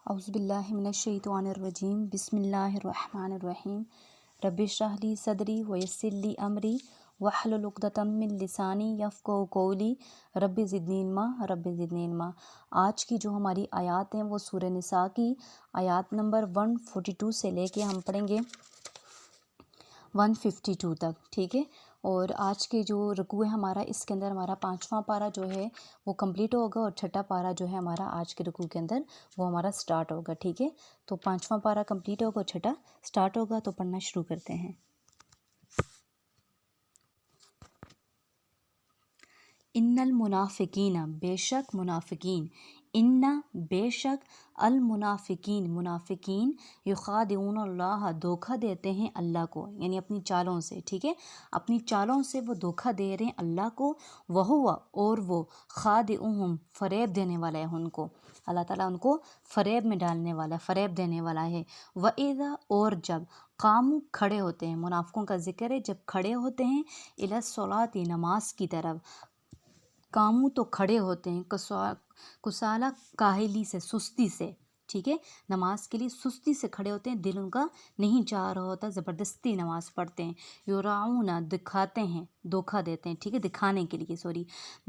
اعوذ باللہ من الشیطان الرجیم بسم اللہ الرحمن الرحیم رب اشرح لی صدری ویسر لی امری واحلل عقدۃ من لسانی یفقہوا قولی رب زدنی علما۔ آج کی جو ہماری آیات ہیں وہ سورہ نساء کی آیات نمبر 142 سے لے کے ہم پڑھیں گے 152 تک، ٹھیک ہے۔ اور آج کے جو رکوع ہے ہمارا، اس کے اندر ہمارا 5واں پارہ جو ہے وہ کمپلیٹ ہوگا، اور 6واں پارہ جو ہے ہمارا آج کے رکوع کے اندر وہ ہمارا سٹارٹ ہوگا، ٹھیک ہے۔ تو 5واں پارہ کمپلیٹ ہوگا اور 6واں سٹارٹ ہوگا، تو پڑھنا شروع کرتے ہیں۔ ان المنافقین، بے شک منافقین، ان بے شک المنافقین منافقین، یخادعون اللہ دھوکہ دیتے ہیں اللہ کو، یعنی اپنی چالوں سے، ٹھیک ہے، اپنی چالوں سے وہ دھوکہ دے رہے ہیں اللہ کو، وہو اور وہ خادعہم فریب دینے والا ہے ان کو، اللہ تعالیٰ ان کو فریب میں ڈالنے والا ہے، فریب دینے والا ہے۔ وَإِذَا اور جب قاموا کھڑے ہوتے ہیں، منافقوں کا ذکر ہے جب کھڑے ہوتے ہیں الی الصلاۃ نماز کی طرف، قاموا تو کھڑے ہوتے ہیں، کسالہ کاہلی سے، سستی سے، ٹھیک ہے، نماز کے لیے سستی سے کھڑے ہوتے ہیں، دل ان کا نہیں چاہ رہا ہوتا، زبردستی نماز پڑھتے ہیں۔ یراؤن دکھاتے ہیں، دھوکہ دیتے ہیں، ٹھیک ہے، دکھانے کے لیے،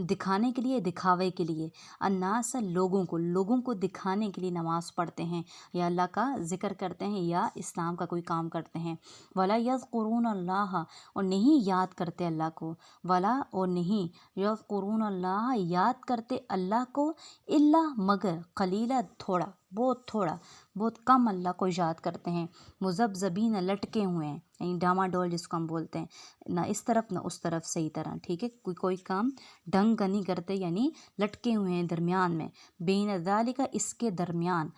دکھانے کے لیے، دکھاوے کے لیے، الناس لوگوں کو دکھانے کے لیے نماز پڑھتے ہیں، یا اللہ کا ذکر کرتے ہیں، یا اسلام کا کوئی کام کرتے ہیں۔ ولا یذکرون اللہ اور نہیں یاد کرتے اللہ کو، ولا اور نہیں یذکرون اللہ یاد کرتے اللہ کو، الا مگر قلیلا تھوڑا بہت کم اللہ کو یاد کرتے ہیں۔ مذبذبین لٹکے ہوئے ہیں، یعنی ڈاما ڈول جس کو ہم بولتے ہیں، نہ اس طرف نہ اس طرف صحیح طرح، ٹھیک ہے، کوئی کام ڈھنگ کا نہیں کرتے، یعنی لٹکے ہوئے ہیں درمیان میں، بین ذالک اس کے درمیان،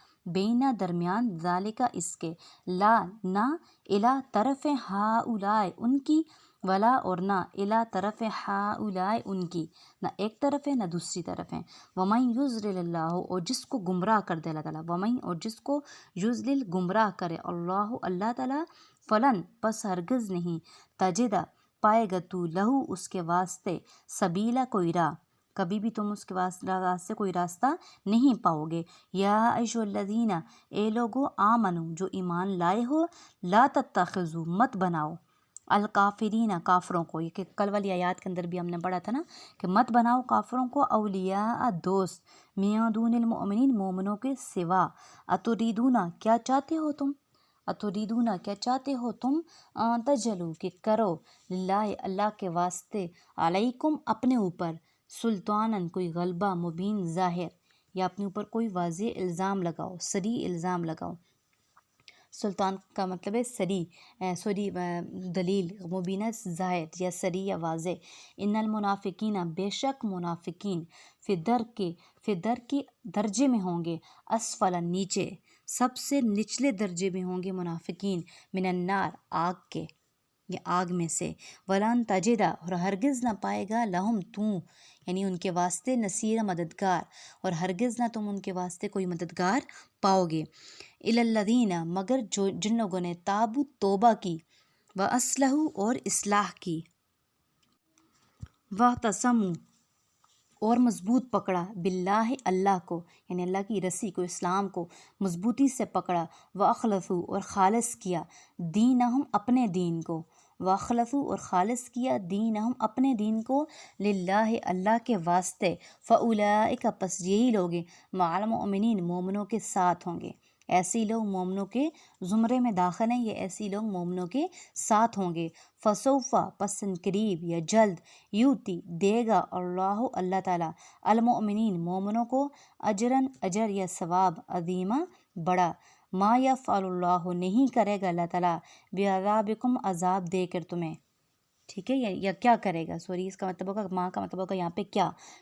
درمیان ذالک اس کے، لا نہ الی طرف ہؤلاء ان کی، ولا اور نہ الی طرف ہؤلاء ان کی، نہ ایک طرف ہے نہ دوسری طرف ہے۔ ومن یضلل اللہ اور جس کو گمراہ کر دے اللہ تعالیٰ، ومن اور جس کو یضلل گمراہ کرے اللہ تعالیٰ، فلن پس ہرگز نہیں، تجدہ پائے گا تو لہو اس کے واسطے، سبیلا کوئی راہ، کبھی بھی تم اس کے واسطے کوئی راستہ نہیں پاؤ گے۔ یا ایھا الذین اے لوگو آمنو جو ایمان لائے ہو، لا تتخذوا مت بناؤ، الکافرین کافروں کو، یہ کہ کل والی آیات کے اندر بھی ہم نے پڑھا تھا نا کہ مت بناؤ کافروں کو اولیاء دوست، من دون المؤمنین مومنوں کے سوا، اتریدون کیا چاہتے ہو تم تجلو کہ کرو، للہ اللہ کے واسطے، علیکم اپنے اوپر، سلطانن کوئی غلبہ، مبین ظاہر، یا اپنے اوپر کوئی واضح الزام لگاؤ، صریح الزام لگاؤ۔ سلطان کا مطلب ہے صریح دلیل، مبینہ ظاہر یا صریح یا واضح۔ ان المنافقین بے شک منافقین، فی الدرک درجے میں ہوں گے، اسفل نیچے، سب سے نچلے درجے میں ہوں گے منافقین، من النار آگ کے، یا آگ میں سے، ولن تجدہ اور ہرگز نہ پائے گا، لہم تو یعنی ان کے واسطے، نصیر مددگار، اور ہرگز نہ تم ان کے واسطے کوئی مددگار پاؤ گے، الی الذین مگر جن لوگوں نے تابوا توبہ کی، واصلحوا اور اصلاح کی، واعتصموا اور مضبوط پکڑا، باللہ اللہ کو، یعنی اللہ کی رسی کو، اسلام کو مضبوطی سے پکڑا، واخلصوا اور خالص کیا، دینہم اپنے دین کو، واخلصوا اور خالص کیا، دینہم اپنے دین کو، للہ اللہ کے واسطے، فاولئک پس یہی لوگ مع المؤمنین مومنوں کے ساتھ ہوں گے، ایسے لوگ مومنوں کے زمرے میں داخل ہیں، یہ ایسی لوگ مومنوں کے ساتھ ہوں گے۔ فسوف پس قریب یا جلد، یوتی دے گا اللہ تعالیٰ، المؤمنین مومنوں کو، اجرن اجر یا ثواب، عظیمہ بڑا، ما یفعل اللہ نہیں کرے گا اللہ تعالیٰ، بعذابکم عذاب دے کر تمہیں، ٹھیک ہے، یا کیا کرے گا، اس کا مطلب ہوگا، ماں کا مطلب ہوگا یہاں پہ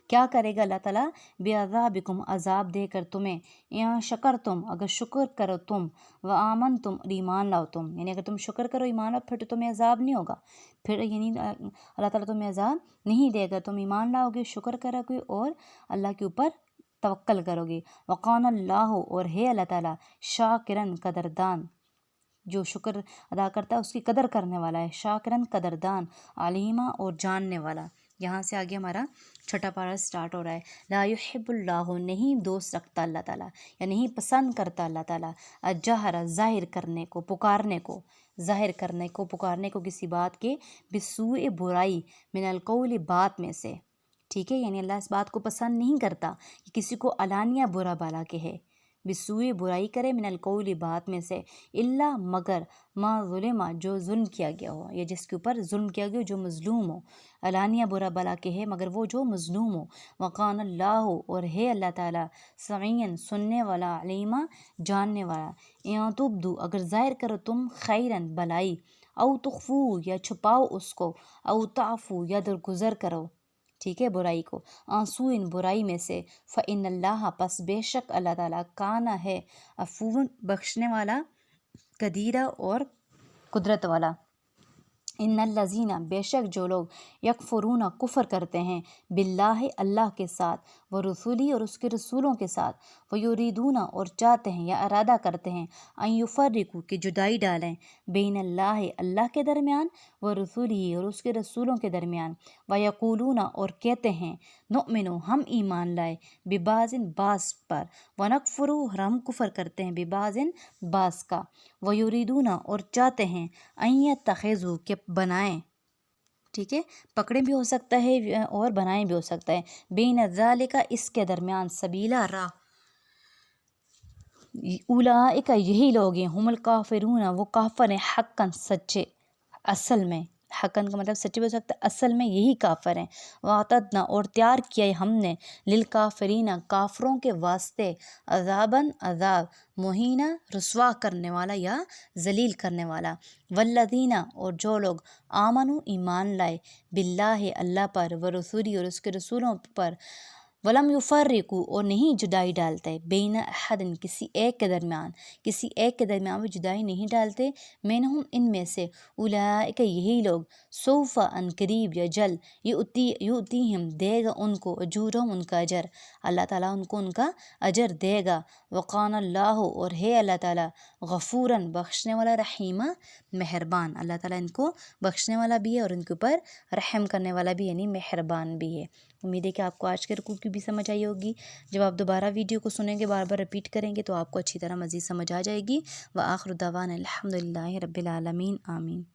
کیا کرے گا اللہ تعالیٰ، بعذابکم عذاب دے کر تمہیں، یا شکر تم اگر شکر کرو تم، وآمن تم ایمان لاؤ تم، یعنی اگر تم شکر کرو ایمان لاؤ پھر تو تمہیں عذاب نہیں ہوگا، پھر یعنی اللہ تعالیٰ تمہیں عذاب نہیں دے گا، تم ایمان لاؤ گے، شکر کرو گے، اور اللہ کے اوپر توکل کرو گے۔ وقان اللہ اور ہے اللہ تعالیٰ، شاکرن قدردان، جو شکر ادا کرتا ہے اس کی قدر کرنے والا ہے، شاکرن قدردان، علیمہ اور جاننے والا، یہاں سے آگے ہمارا چھٹا پارہ سٹارٹ ہو رہا ہے۔ لا یحب اللہ، نہیں دوست رکھتا اللہ تعالیٰ یا نہیں پسند کرتا اللہ تعالیٰ، الجہر ظاہر کرنے کو، پکارنے کو، ظاہر کرنے کو، پکارنے کو کسی بات کے، بالسوء برائی، من القول بات میں سے، ٹھیک ہے، یعنی اللہ اس بات کو پسند نہیں کرتا کہ کسی کو علانیہ برا بھلا کہے، بالسوء برائی کرے، من القول بات میں سے، الا مگر ما ظلم جو ظلم کیا گیا ہو، یا جس کے اوپر ظلم کیا گیا ہو، جو مظلوم ہو، علانیہ برا بھلا کہے مگر وہ جو مظلوم ہو، وقان اللہ اور ہے اللہ تعالیٰ سمیعاً سننے والا، علیما جاننے والا، ان تبدو اگر ظاہر کرو تم خیرن بلائی، او تخفو یا چھپاؤ اس کو، او تعفو یا درگزر کرو، ٹھیک ہے، برائی کو، آنسو ان برائی میں سے، فإن اللہ پس بے شک اللہ تعالیٰ کانا ہے، عفون بخشنے والا، قدیرہ اور قدرت والا، ان الذین بے شک جو لوگ یکفرون کفر کرتے ہیں، باللہ اللہ کے ساتھ، ورسولی اور اس کے رسولوں کے ساتھ، ویریدون اور چاہتے ہیں یا ارادہ کرتے ہیں، ان یفرقوا کہ جدائی ڈالیں، بین اللہ اللہ کے درمیان، ورسولی اور اس کے رسولوں کے درمیان، ویقولون اور کہتے ہیں، نؤمن ہم ایمان لائے، ببعض بعض پر، ونکفر اور ہم کفر کرتے ہیں، ببعض بعض کا، ویریدون اور چاہتے ہیں، ان یتخذوا کہ بنائیں، ٹھیک ہے، پکڑیں بھی ہو سکتا ہے اور بنائیں بھی ہو سکتا ہے، بین ذالک اس کے درمیان، سبیلا راہ، اولئک یہی لوگ ہیں، ہم الکافرون وہ کافر ہیں، حقاً سچے، اصل میں، حقاً کا مطلب سچے بھی ہو سکتا ہے، اصل میں یہی کافر ہیں، واعتدنا اور تیار کیا ہے ہم نے، للکافرین کافروں کے واسطے، عذاباً عذاب، مہینہ رسوا کرنے والا یا ذلیل کرنے والا، والذین اور جو لوگ آمنوا ایمان لائے، باللہ اللہ پر، ورسولی اور اس کے رسولوں پر، ولم یفرقوا اور نہیں جدائی ڈالتے، بین احد کسی ایک کے درمیان، کسی ایک کے درمیان وہ جدائی نہیں ڈالتے، منہم ان میں سے، اولئک یہی لوگ، سوف ان قریب یا جل، یؤتیہم دے گا ان کو، اجورہم ان کا اجر، اللہ تعالیٰ ان کو ان کا اجر دے گا، وقان اللہ اور ہے اللہ تعالیٰ غفوراً بخشنے والا، رحیمہ مہربان، اللہ تعالیٰ ان کو بخشنے والا بھی ہے اور ان کے اوپر رحم کرنے والا بھی، یعنی مہربان بھی ہے۔ امید ہے کہ آپ کو آج کے رکوع کی بھی سمجھ آئی ہوگی، جب آپ دوبارہ ویڈیو کو سنیں گے، بار بار رپیٹ کریں گے تو آپ کو اچھی طرح مزید سمجھ آ جائے گی۔ وآخر دعوانا الحمد للہ رب العالمین، آمین۔